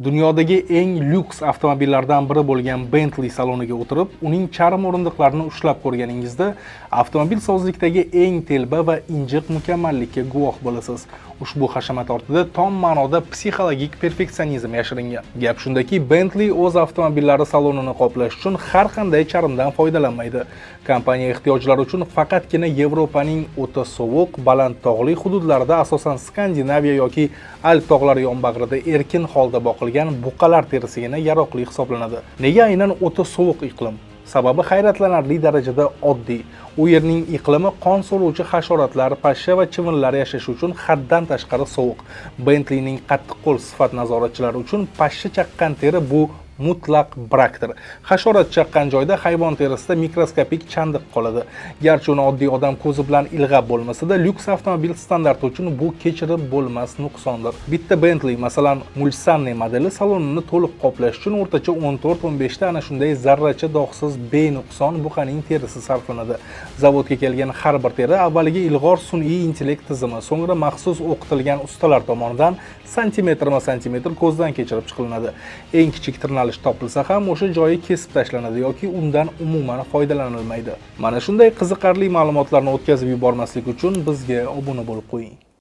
Dunyodagi eng lyuks avtomobillardan biri bo'lgan Bentley saloniga o'tirib, uning charm o'rindiqlarini ushlab ko'rganingizda avtomobilsozlikdagi eng telba va injiq mukammallikka guvoh bo'lasiz. Ushbu hashamat ortida tom ma'noda psixologik perfeksionizm yashiringan. Gap shundaki, Bentley o'z avtomobillari salonini qoplash uchun har qanday charmdan foydalanmaydi. Kompaniya ehtiyojlari uchun faqatgina Yevropaning o'ta sovuq, baland tog'li hududlarida, asosan Skandinaviya yoki Alp tog'lari yonbag'rida erkin holda boqilgan buqalarterisigina yaroqli hisoblanadi. Nega aynan o'ta sovuq iqlim? Sababi hayratlanarli darajada oddiy. U yerning iqlimi qon so'rovchi hasharotlar, pashsha va chivinlar yashashi uchun haddan tashqari sovuq. Bentleyning qattiqqo'l sifat nazoratchilari uchun pashsha chaqqan teri bu mutlaq brakdir. Hasharot chaqqan joyda hayvon terisida mikroskopik chandiq qoladi. Garchi uni oddiy odam ko'zi bilan ilg'ab bo'lmasa-da, lyuks avtomobil standarti uchun bu kechirib bo'lmas nuqsondir. Bitta Bentley, masalan, Mulsanne modeli salonini to'liq qoplash uchun o'rtacha 14-15 ta ana shunday zarracha dog'siz benuqson buqaning terisi sarflanadi. Zavodga kelgan har bir teri avvaliga ilg'or sun'iy intellekt tizimi, so'ngra maxsus o'qitilgan ustalar tomonidan santimetrma-santimetr ko'zdan kechirib chiqariladi. Eng kichik tirnalish topilsa ham o'sha joyi kesib tashlanadi yoki undan umuman foydalanilmaydi. Mana shunday qiziqarli ma'lumotlarni o'tkazib yubormaslik uchun bizga obuna bo'lib qo'ying.